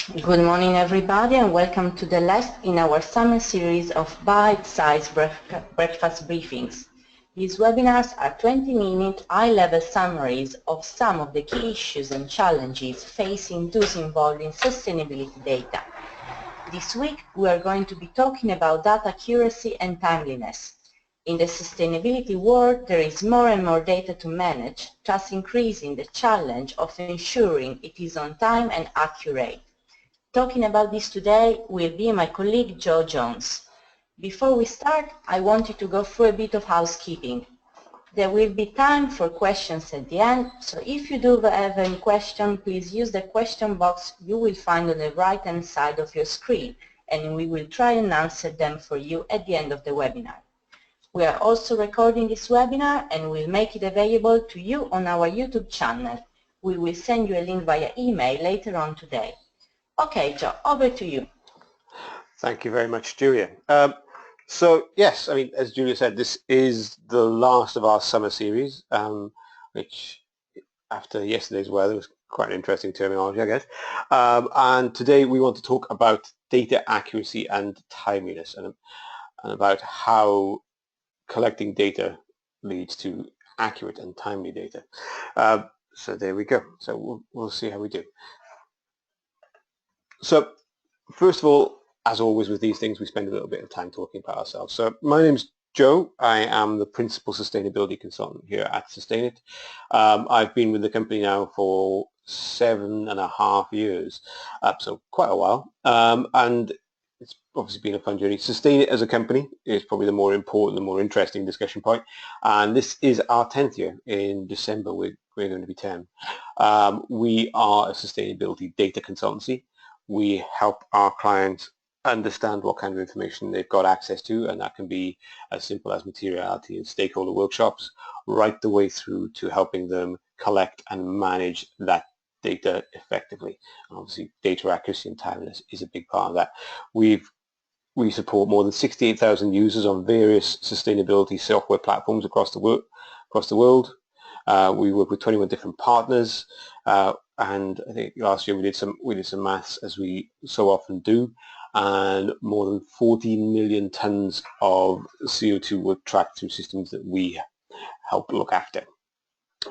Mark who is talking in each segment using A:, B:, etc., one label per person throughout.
A: Good morning, everybody, and welcome to the last in our summer series of bite-sized breakfast briefings. These webinars are 20-minute high-level summaries of some of the key issues and challenges facing those involved in sustainability data. This week, we are going to be talking about data accuracy and timeliness. In the sustainability world, there is more and more data to manage, thus increasing the challenge of ensuring it is on time and accurate. Talking about this today will be my colleague Joe Jones. Before we start, I wanted to go through a bit of housekeeping. There will be time for questions at the end, so if you do have any question, please use the question box you will find on the right-hand side of your screen, and we will try and answer them for you at the end of the webinar. We are also recording this webinar and will make it available to you on our YouTube channel. We will send you a link via email later on today. Okay, Joe, over to you.
B: Thank you very much, Julia. So yes, I mean, as Julia said, this is the last of our summer series, which after yesterday's weather was quite an interesting terminology, I guess. And today we want to talk about data accuracy and timeliness, and about how collecting data leads to accurate and timely data. So there we go. So we'll see how we do. So first of all, as always with these things, we spend a little bit of time talking about ourselves. So my name's Joe. I am the Principal Sustainability Consultant here at SustainIt. I've been with the company now for 7.5 years, so quite a while. And it's obviously been a fun journey. SustainIt as a company is probably the more important, the more interesting discussion point. And this is our 10th year. In December, we're going to be 10. We are a sustainability data consultancy. We help our clients understand what kind of information they've got access to, and that can be as simple as materiality and stakeholder workshops, right the way through to helping them collect and manage that data effectively. And obviously, data accuracy and timeliness is a big part of that. We support more than 68,000 users on various sustainability software platforms across the world. We work with 21 different partners, and I think last year we did some maths, as we so often do, and more than 14 million tons of CO2 were tracked through systems that we help look after.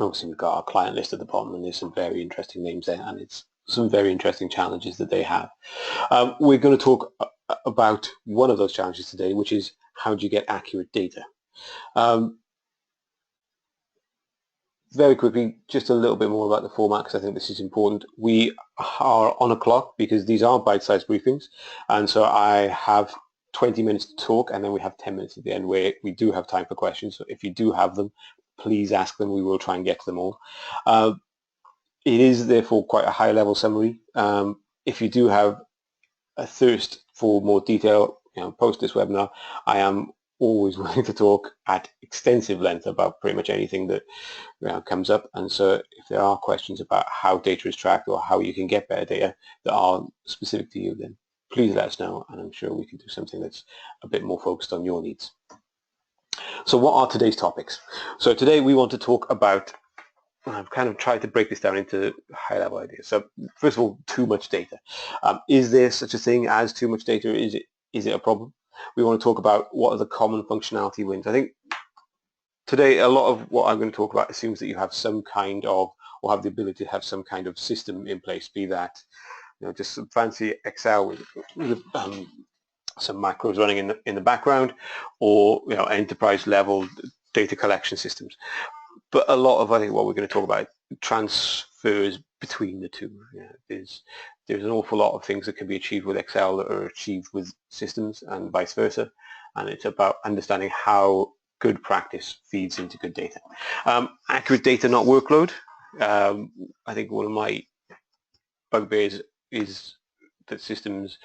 B: Obviously, we've got our client list at the bottom, and there's some very interesting names there, and it's some very interesting challenges that they have. We're going to talk about one of those challenges today, which is how do you get accurate data. Very quickly, just a little bit more about the format, because I think this is important. We are on a clock because these are bite-sized briefings, and so I have 20 minutes to talk, and then we have 10 minutes at the end where we do have time for questions. So if you do have them, please ask them. We will try and get to them all. It is therefore quite a high-level summary. If you do have a thirst for more detail, post this webinar, I am always willing to talk at extensive length about pretty much anything that comes up. And so if there are questions about how data is tracked or how you can get better data that are specific to you, then please let us know, and I'm sure we can do something that's a bit more focused on your needs. So what are today's topics? So today we want to talk about, I've kind of tried to break this down into high-level ideas. So first of all, too much data. Is there such a thing as too much data? Is it a problem? We want to talk about what are the common functionality wins. I think today a lot of what I'm going to talk about assumes that you have some kind of, or have the ability to have some kind of system in place, be that just some fancy Excel with some macros running in the background, or enterprise level data collection systems. But a lot of, I think, what we're going to talk about transfers between the two. There's an awful lot of things that can be achieved with Excel that are achieved with systems, and vice versa. And it's about understanding how good practice feeds into good data. Accurate data, not workload. I think one of my bugbears is that systems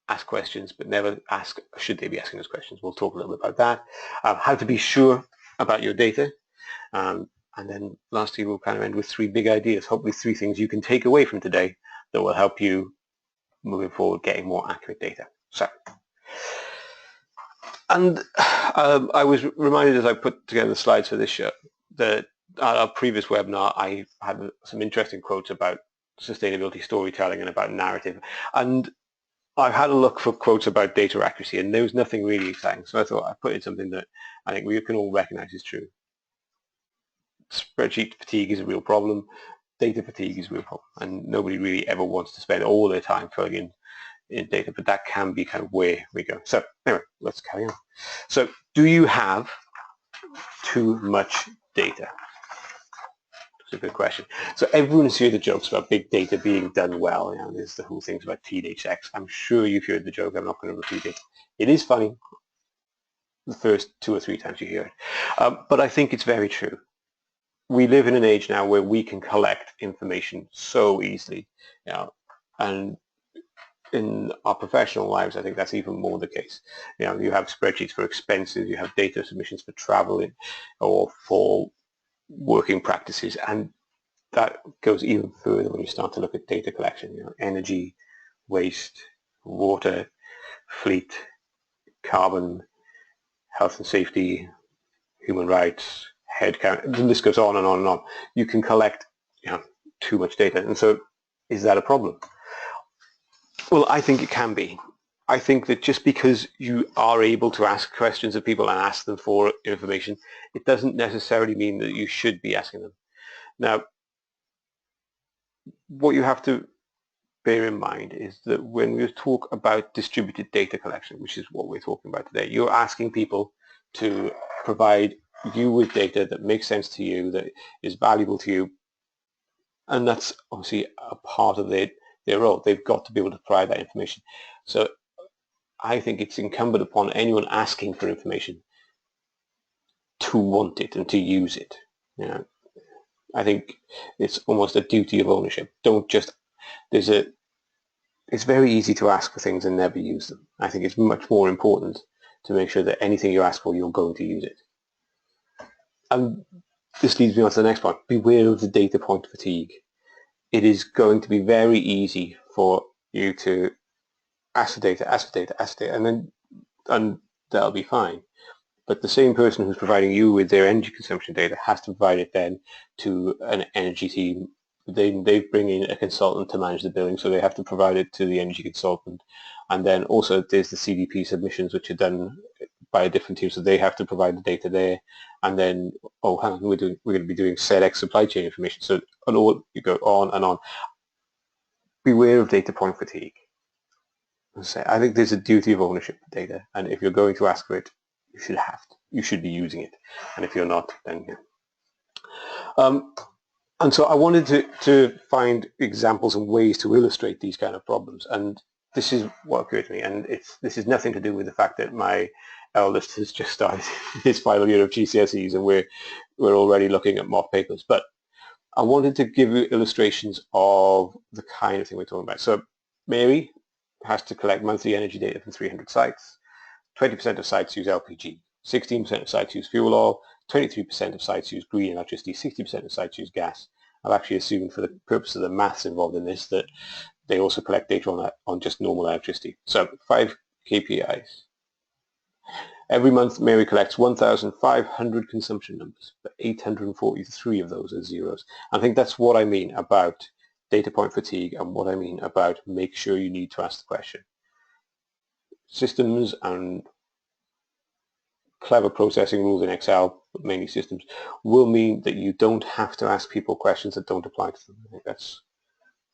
B: ask questions but never ask, should they be asking those questions? We'll talk a little bit about that. How to be sure about your data. And then lastly, we'll kind of end with 3 big ideas, hopefully 3 things you can take away from today that will help you moving forward getting more accurate data. So, and I was reminded as I put together the slides for this show that at our previous webinar I had some interesting quotes about sustainability storytelling and about narrative. And I've had a look for quotes about data accuracy, and there was nothing really exciting. So I thought I'd put in something that I think we can all recognize is true. Spreadsheet fatigue is a real problem. Data fatigue is a real problem, and nobody really ever wants to spend all their time filling in data, but that can be kind of where we go. So anyway, let's carry on. So do you have too much data? It's a good question. So everyone has heard the jokes about big data being done well. You know, there's the whole things about teenage sex. I'm sure you've heard the joke. I'm not going to repeat it. It is funny the first 2 or 3 times you hear it. But I think it's very true. We live in an age now where we can collect information so easily, you know, and in our professional lives, I think that's even more the case. You know, you have spreadsheets for expenses, you have data submissions for traveling or for working practices, and that goes even further when you start to look at data collection. You know, energy, waste, water, fleet, carbon, health and safety, human rights, headcount. The list goes on and on and on. You can collect, you know, too much data, and so is that a problem? Well, I think it can be. I think that just because you are able to ask questions of people and ask them for information, it doesn't necessarily mean that you should be asking them. Now, what you have to bear in mind is that when we talk about distributed data collection, which is what we're talking about today, you're asking people to provide you with data that makes sense to you, that is valuable to you, and that's obviously a part of their role. They've got to be able to provide that information. So I think it's incumbent upon anyone asking for information to want it and to use it. You know, I think it's almost a duty of ownership. Don't just, it's very easy to ask for things and never use them. I think it's much more important to make sure that anything you ask for, you're going to use it. And this leads me on to the next point. Beware of the data point fatigue. It is going to be very easy for you to ask for data, and that'll be fine. But the same person who's providing you with their energy consumption data has to provide it then to an energy team. They bring in a consultant to manage the billing, so they have to provide it to the energy consultant. And then also there's the CDP submissions, which are done by a different team, so they have to provide the data there. And then, oh, hang on, we're going to be doing SEDEX supply chain information. So you go on and on. Beware of data point fatigue. I think there's a duty of ownership of data, and if you're going to ask for it, you should be using it, and if you're not, then yeah. And so I wanted to find examples and ways to illustrate these kind of problems, and this is what occurred to me, and this is nothing to do with the fact that my eldest has just started his final year of GCSEs and we're already looking at mock papers, but I wanted to give you illustrations of the kind of thing we're talking about. So Mary has to collect monthly energy data from 300 sites. 20% of sites use LPG, 16% of sites use fuel oil, 23% of sites use green electricity, 60% of sites use gas. I've actually assumed for the purpose of the maths involved in this that they also collect data on just normal electricity. So 5 KPIs. Every month Mary collects 1,500 consumption numbers, but 843 of those are zeros. I think that's what I mean about data point fatigue and what I mean about make sure you need to ask the question. Systems and clever processing rules in Excel, but mainly systems, will mean that you don't have to ask people questions that don't apply to them. I think that's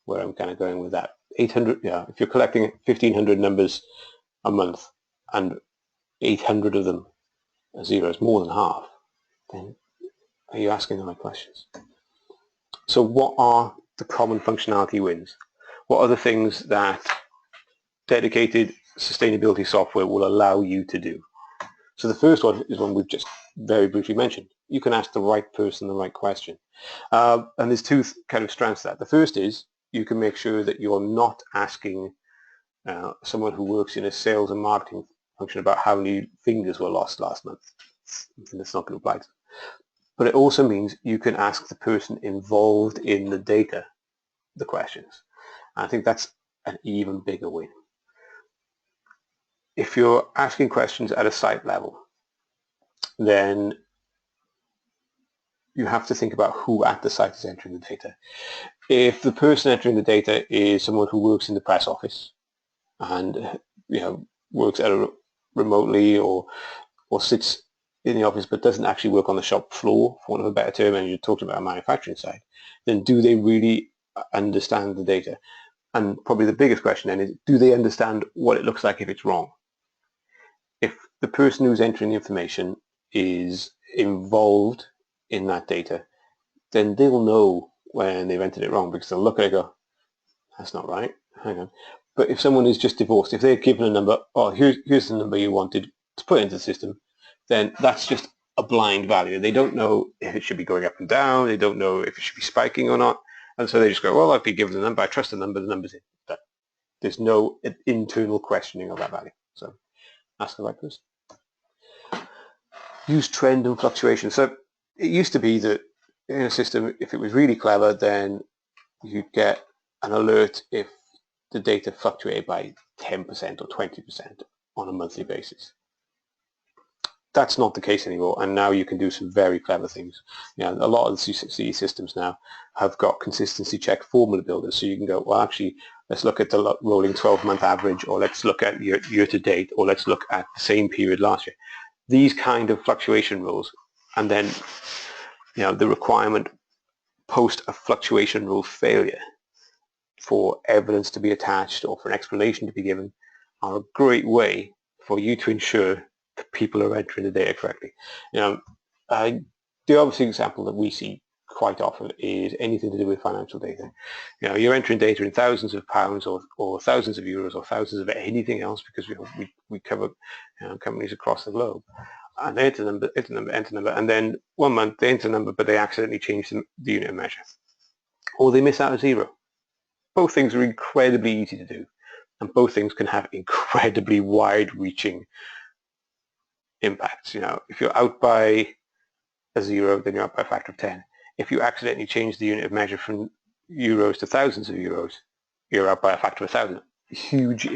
B: where I'm kind of going with that. 800, yeah, if you're collecting 1,500 numbers a month and 800 of them are zeros, more than half, then are you asking the right questions? So what are the common functionality wins? What are the things that dedicated sustainability software will allow you to do? So the first one is one we've just very briefly mentioned. You can ask the right person the right question. And there's 2 kind of strands to that. The first is you can make sure that you're not asking someone who works in a sales and marketing function about how many fingers were lost last month. It's not going to apply to them. But it also means you can ask the person involved in the data the questions. And I think that's an even bigger win. If you're asking questions at a site level, then you have to think about who at the site is entering the data. If the person entering the data is someone who works in the press office and works remotely or sits in the office but doesn't actually work on the shop floor, for want of a better term, and you're talking about a manufacturing side, then do they really understand the data? And probably the biggest question then is, do they understand what it looks like if it's wrong? If the person who's entering the information is involved in that data, then they'll know when they've entered it wrong, because they'll look at it and go, that's not right, hang on. But if someone is just divorced, if they're given a number, oh, here's the number you wanted to put into the system, then that's just a blind value. They don't know if it should be going up and down. They don't know if it should be spiking or not. And so they just go, well, I've been given the number. I trust the number's in. But there's no internal questioning of that value. So ask the right person. Use trend and fluctuation. So it used to be that in a system, if it was really clever, then you'd get an alert if the data fluctuated by 10% or 20% on a monthly basis. That's not the case anymore, and now you can do some very clever things. A lot of the CE systems now have got consistency check formula builders, so you can go, well, actually, let's look at the rolling 12-month average, or let's look at year-to-date, or let's look at the same period last year. These kind of fluctuation rules, and then the requirement post a fluctuation rule failure for evidence to be attached or for an explanation to be given, are a great way for you to ensure that people are entering the data correctly. The obvious example that we see quite often is anything to do with financial data. You're entering data in thousands of pounds or thousands of euros or thousands of anything else, because we cover companies across the globe. And they enter number, and then one month they enter a number, but they accidentally change the unit of measure, or they miss out a zero. Both things are incredibly easy to do, and both things can have incredibly wide-reaching impacts. If you're out by a zero, then you're out by a factor of 10. If you accidentally change the unit of measure from euros to thousands of euros, you're out by a factor of 1,000. Huge,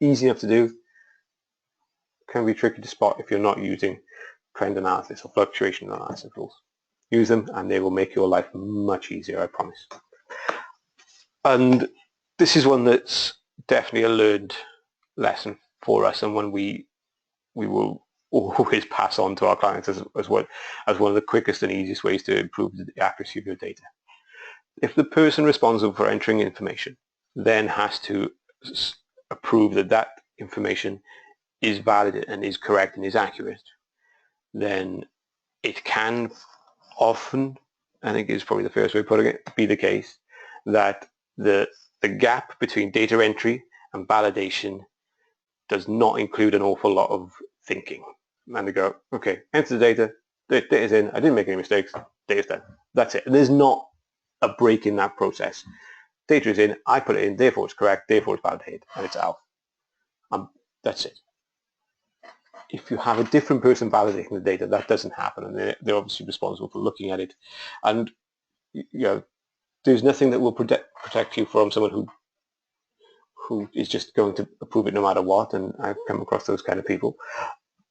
B: easy enough to do, can be tricky to spot if you're not using trend analysis or fluctuation analysis rules. Use them and they will make your life much easier, I promise. And this is one that's definitely a learned lesson for us, and one we will always pass on to our clients as one of the quickest and easiest ways to improve the accuracy of your data. If the person responsible for entering information then has to approve that information is valid and is correct and is accurate, then it can often, I think is probably the first way of putting it, be the case that the gap between data entry and validation does not include an awful lot of thinking. And they go, okay, enter the data's in, I didn't make any mistakes, data's done. That's it. There's not a break in that process. Data is in, I put it in, therefore it's correct, therefore it's validated, and it's out. That's it. If you have a different person validating the data, that doesn't happen, and they're obviously responsible for looking at it. And there's nothing that will protect you from someone who is just going to approve it no matter what, and I've come across those kind of people.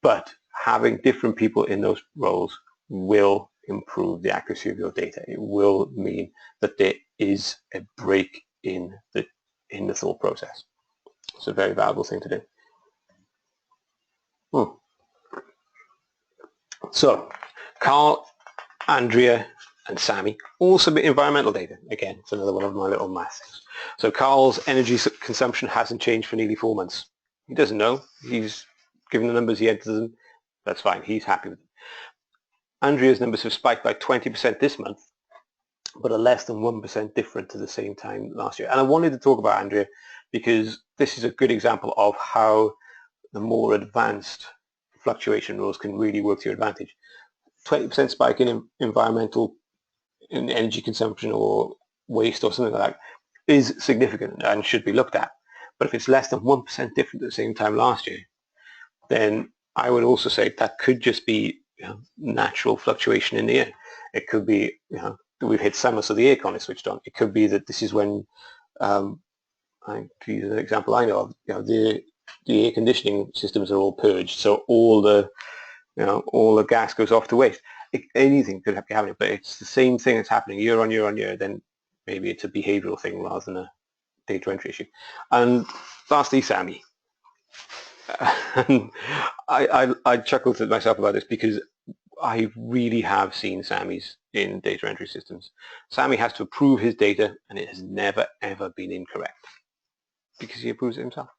B: But having different people in those roles will improve the accuracy of your data. It will mean that there is a break in the thought process. It's a very valuable thing to do. So, Carl, Andrea, and Sammy all submit environmental data. Again, it's another one of my little math things. So Carl's energy consumption hasn't changed for nearly 4 months. He doesn't know. He's given the numbers, he enters them. That's fine. He's happy with them. Andrea's numbers have spiked by 20% this month, but are less than 1% different to the same time last year. And I wanted to talk about Andrea because this is a good example of how the more advanced fluctuation rules can really work to your advantage. 20% spike in environmental in energy consumption or waste or something like that is significant and should be looked at. But if it's less than 1% different at the same time last year, then I would also say that could just be natural fluctuation in the air. It could be we've hit summer, so the aircon is switched on. It could be that this is when, to use an example I know of, the air conditioning systems are all purged, so all the gas goes off to waste. Anything could be happening, but it's the same thing that's happening year on year on year. Then Maybe it's a behavioral thing rather than a data entry issue. And lastly, SAMI. And I chuckled to myself about this because I really have seen SAMIs in data entry systems. SAMI has to approve his data, and it has never, ever been incorrect because he approves it himself.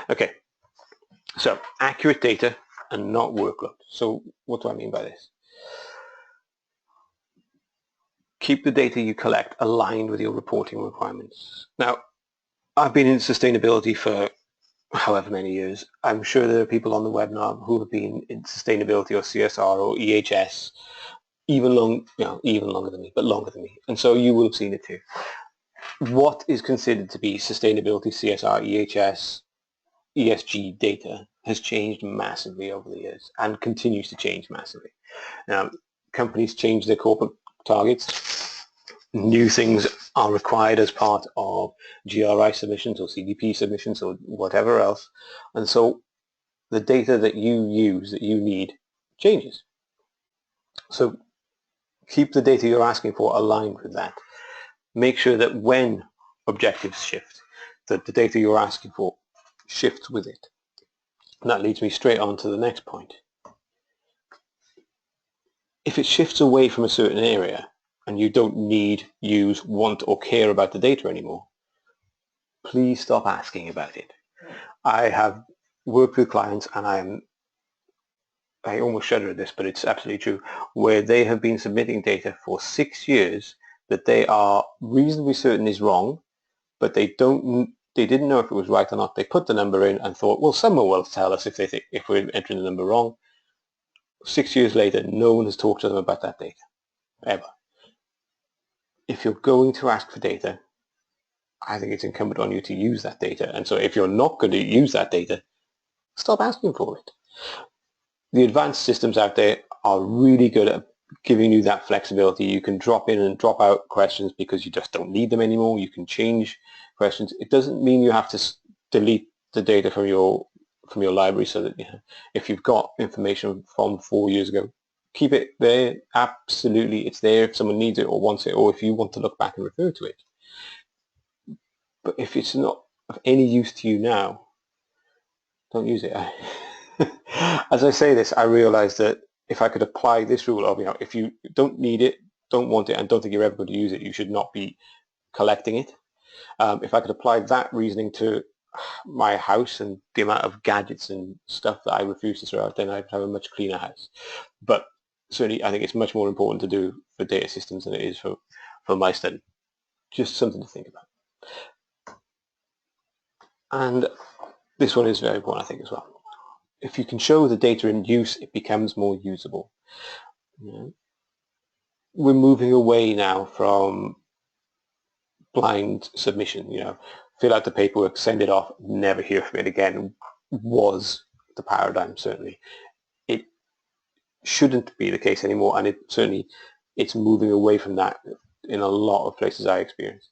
B: Okay, so accurate data and not workload. So what do I mean by this? Keep the data you collect aligned with your reporting requirements. Now, I've been in sustainability for however many years. I'm sure there are people on the webinar who have been in sustainability or CSR or EHS even longer than me, but longer than me. And so you will have seen it too. What is considered to be sustainability, CSR, EHS, ESG data has changed massively over the years and continues to change massively. Now, companies change their corporate targets. New things are required as part of GRI submissions or CDP submissions or whatever else. And so the data that you use, that you need, changes. So keep the data you're asking for aligned with that. Make sure that when objectives shift, that the data you're asking for shifts with it. And that leads me straight on to the next point. If it shifts away from a certain area and you don't need, use, want, or care about the data anymore, please stop asking about it. I have worked with clients, and I almost shudder at this, but it's absolutely true, where they have been submitting data for 6 years that they are reasonably certain is wrong, but they didn't know if it was right or not. They put the number in and thought, well, someone will tell us if we're entering the number wrong. 6 years later, no one has talked to them about that data, ever. If you're going to ask for data, I think it's incumbent on you to use that data. And so if you're not going to use that data, stop asking for it. The advanced systems out there are really good at giving you that flexibility. You can drop in and drop out questions because you just don't need them anymore. You can change questions. It doesn't mean you have to delete the data from your library, so that if you've got information from 4 years ago, keep it there. Absolutely, it's there if someone needs it or wants it, or if you want to look back and refer to it. But if it's not of any use to you now, don't use it. As I say this, I realize that if I could apply this rule of, if you don't need it, don't want it, and don't think you're ever going to use it, you should not be collecting it. If I could apply that reasoning to my house and the amount of gadgets and stuff that I refuse to throw out, then I'd have a much cleaner house. But certainly I think it's much more important to do for data systems than it is for my study. Just something to think about. And this one is very important, I think, as well. If you can show the data in use, it becomes more usable. We're moving away now from blind submission. Fill out the paperwork, send it off, never hear from it again, was the paradigm, certainly. It shouldn't be the case anymore, and it's moving away from that in a lot of places I experience.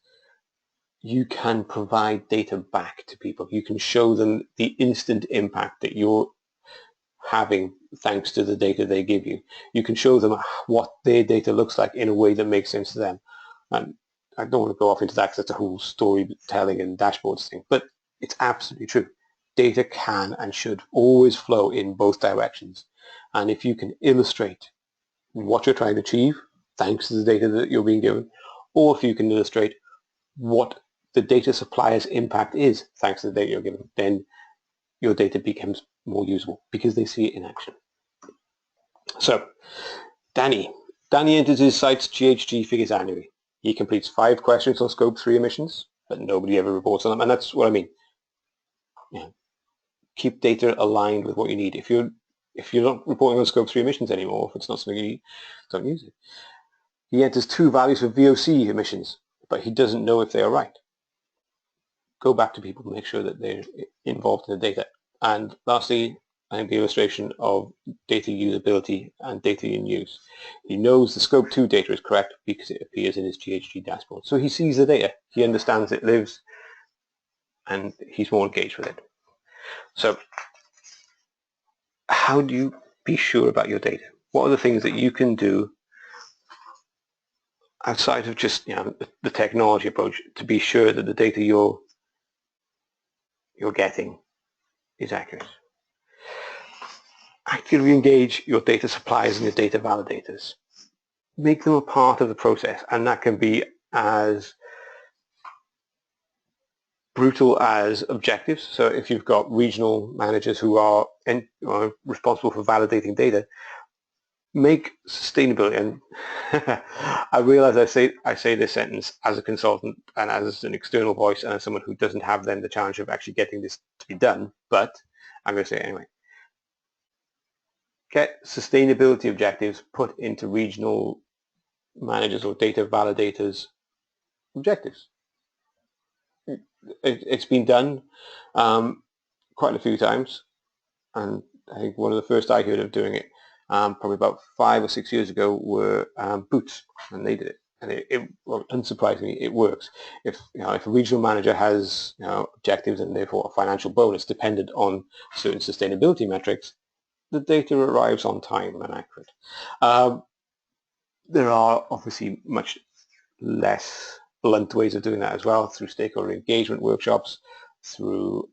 B: You can provide data back to people. You can show them the instant impact that you're having thanks to the data they give you. You can show them what their data looks like in a way that makes sense to them. And I don't want to go off into that because that's a whole storytelling and dashboards thing, but it's absolutely true. Data can and should always flow in both directions. And if you can illustrate what you're trying to achieve thanks to the data that you're being given, or if you can illustrate what the data supplier's impact is thanks to the data you're given, then your data becomes more usable because they see it in action. So, Danny enters his site's GHG figures annually. He completes 5 questions on Scope 3 emissions, but nobody ever reports on them, and that's what I mean. Keep data aligned with what you need. If you're not reporting on Scope 3 emissions anymore, if it's not something you need, don't use it. He enters 2 values for VOC emissions, but he doesn't know if they are right. Go back to people to make sure that they're involved in the data. And lastly, I think the illustration of data usability and data in use. He knows the Scope 2 data is correct because it appears in his GHG dashboard. So he sees the data, he understands it lives, and he's more engaged with it. So how do you be sure about your data? What are the things that you can do outside of just the technology approach, to be sure that the data you're getting is accurate. Actively engage your data suppliers and your data validators. Make them a part of the process, and that can be as brutal as objectives. So if you've got regional managers who are responsible for validating data, make sustainability, and I realize I say this sentence as a consultant and as an external voice and as someone who doesn't have then the challenge of actually getting this to be done, but I'm going to say it anyway. Get sustainability objectives put into regional managers or data validators' objectives. It's been done quite a few times, and I think one of the first I heard of doing it probably about 5 or 6 years ago were Boots, and they did it. And well, unsurprisingly, it works. If a regional manager has objectives and therefore a financial bonus dependent on certain sustainability metrics, the data arrives on time and accurate. There are obviously much less blunt ways of doing that as well, through stakeholder engagement workshops, through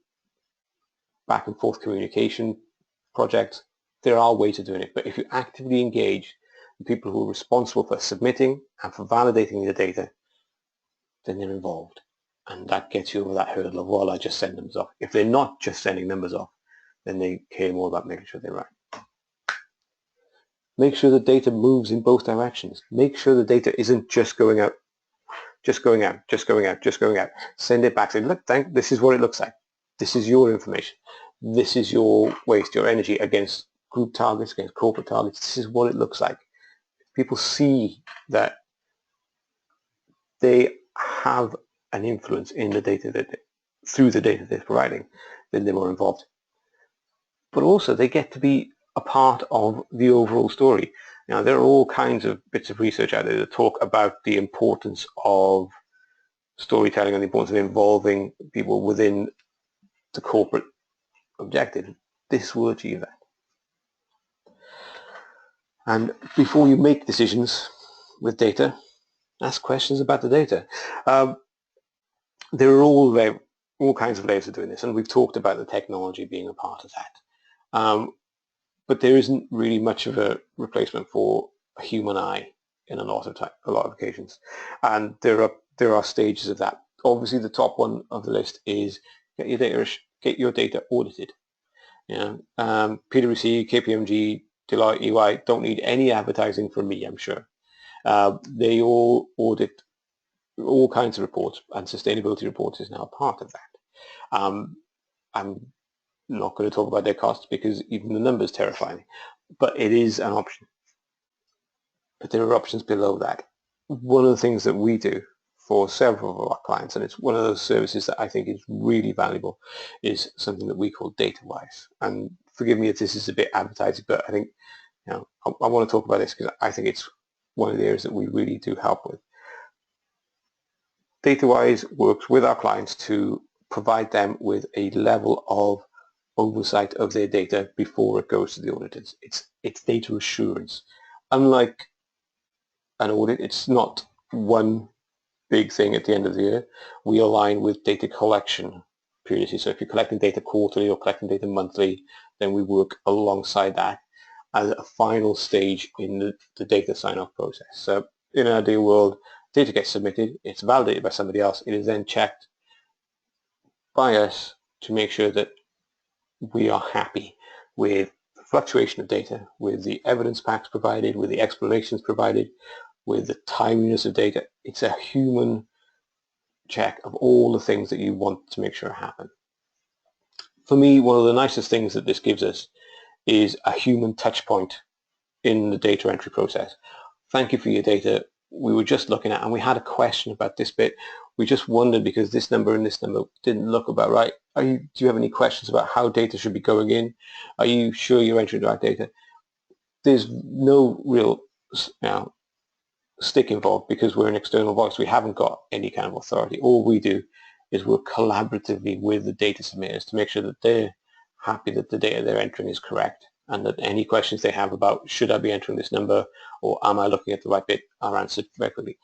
B: back and forth communication projects. There are ways of doing it, but if you actively engage the people who are responsible for submitting and for validating the data, then they're involved, and that gets you over that hurdle of, well, I just send numbers off. If they're not just sending numbers off, then they care more about making sure they're right. Make sure the data moves in both directions. Make sure the data isn't just going out, just going out, just going out, just going out. Send it back. Say, look, this is what it looks like. This is your information. This is your waste, your energy against group targets, against corporate targets. This is what it looks like. People see that they have an influence in the data through the data they're providing, then they're more involved. But also they get to be a part of the overall story. Now, there are all kinds of bits of research out there that talk about the importance of storytelling and the importance of involving people within the corporate objective. This will achieve that. And before you make decisions with data, ask questions about the data. There are all kinds of ways of doing this, and we've talked about the technology being a part of that. But there isn't really much of a replacement for a human eye in a lot of occasions, and there are stages of that. Obviously, the top one of the list is get your data audited. PwC, KPMG, Deloitte, EY don't need any advertising from me, I'm sure. They all audit all kinds of reports, and sustainability reports is now a part of that. I'm not going to talk about their costs because even the numbers terrify me, but it is an option. But there are options below that. One of the things that we do for several of our clients, and it's one of those services that I think is really valuable, is something that we call datawise. And forgive me if this is a bit advertising, but I think I want to talk about this because I think it's one of the areas that we really do help with. Datawise works with our clients to provide them with a level of oversight of their data before it goes to the auditors. It's data assurance. Unlike an audit, it's not one big thing at the end of the year. We align with data collection periodicity. So if you're collecting data quarterly or collecting data monthly, then we work alongside that as a final stage in the data sign-off process. So in an ideal world, data gets submitted, it's validated by somebody else, it is then checked by us to make sure that we are happy with the fluctuation of data, with the evidence packs provided, with the explanations provided, with the timeliness of data. It's a human check of all the things that you want to make sure happen. For me, one of the nicest things that this gives us is a human touch point in the data entry process. Thank you for your data. We were just looking at, and we had a question about this bit. We just wondered because this number and this number didn't look about right. Do you have any questions about how data should be going in? Are you sure you're entering the right data? There's no real stick involved because we're an external voice. We haven't got any kind of authority. All we do is work collaboratively with the data submitters to make sure that they're happy that the data they're entering is correct, and that any questions they have about should I be entering this number or am I looking at the right bit are answered very quickly.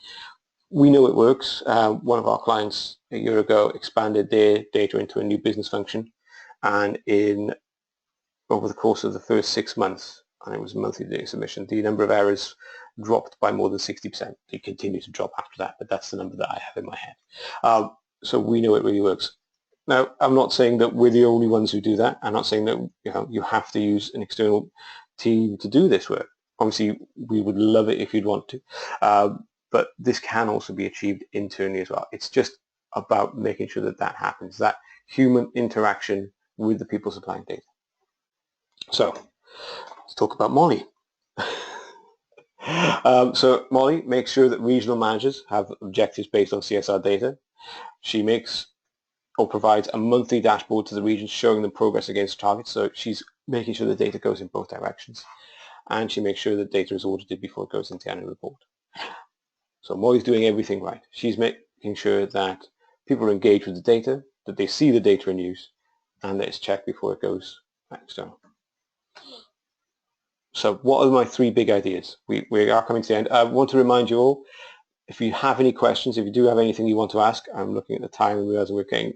B: We know it works. One of our clients a year ago expanded their data into a new business function, and over the course of the first 6 months, and it was monthly data submission, the number of errors dropped by more than 60%. They continue to drop after that, but that's the number that I have in my head. So we know it really works. Now, I'm not saying that we're the only ones who do that. I'm not saying that you have to use an external team to do this work. Obviously, we would love it if you'd want to, but this can also be achieved internally as well. It's just about making sure that that happens, that human interaction with the people supplying data. So let's talk about Molly. So Molly makes sure that regional managers have objectives based on CSR data. She makes or provides a monthly dashboard to the regions showing them progress against targets. So she's making sure the data goes in both directions. And she makes sure that data is audited before it goes into the annual report. So Molly's doing everything right. She's making sure that people are engaged with the data, that they see the data in use, and that it's checked before it goes external. So what are my 3 big ideas? We are coming to the end. I want to remind you all, if you have any questions, if you do have anything you want to ask, I'm looking at the time and realizing we're getting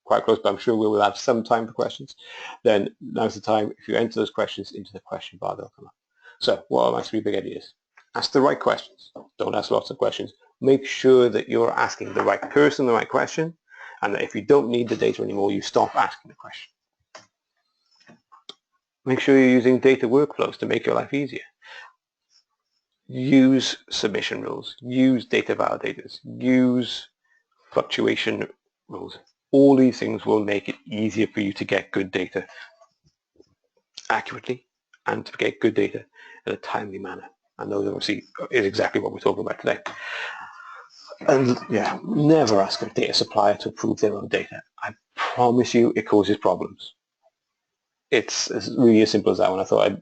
B: quite close, but I'm sure we will have some time for questions. Then now's the time. If you enter those questions into the question bar, they'll come up. So what are my 3 big ideas? Ask the right questions. Don't ask lots of questions. Make sure that you're asking the right person the right question, and that if you don't need the data anymore, you stop asking the question. Make sure you're using data workflows to make your life easier. Use submission rules. Use data validators. Use fluctuation rules. All these things will make it easier for you to get good data accurately and to get good data in a timely manner. And those obviously is exactly what we're talking about today. And yeah, never ask a data supplier to approve their own data. I promise you it causes problems. It's really as simple as that one. I thought I'd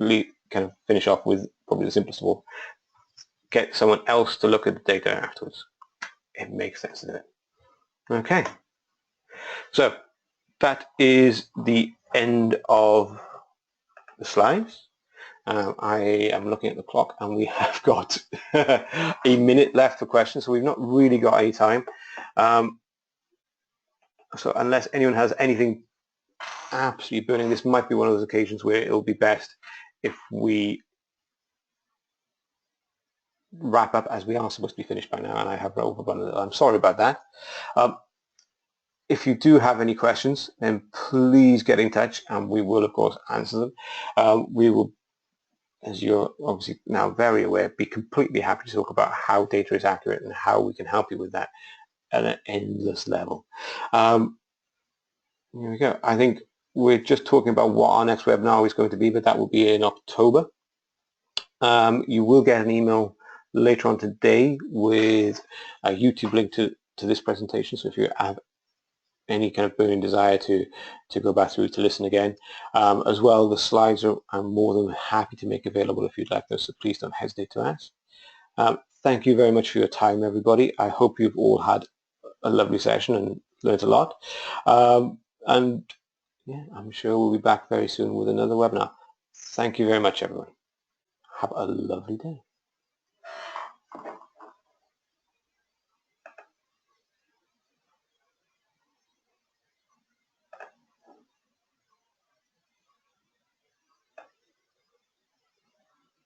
B: really kind of finish off with probably the simplest of all. Get someone else to look at the data afterwards. It makes sense to do it. Okay. So that is the end of the slides. I am looking at the clock and we have got a minute left for questions, so we've not really got any time. So unless anyone has anything absolutely burning, this might be one of those occasions where it'll be best if we wrap up, as we are supposed to be finished by now, and I have overrun it. I'm sorry about that. If you do have any questions, then please get in touch and we will of course answer them. We will, as you're obviously now very aware, be completely happy to talk about how data is accurate and how we can help you with that at an endless level. Here we go. I think we're just talking about what our next webinar is going to be, but that will be in October. You will get an email later on today with a YouTube link to this presentation, so if you have any kind of burning desire to go back through to listen again. As well, the slides I'm more than happy to make available if you'd like those, so please don't hesitate to ask. Thank you very much for your time, everybody. I hope you've all had a lovely session and learned a lot. And yeah, I'm sure we'll be back very soon with another webinar. Thank you very much, everyone. Have a lovely day.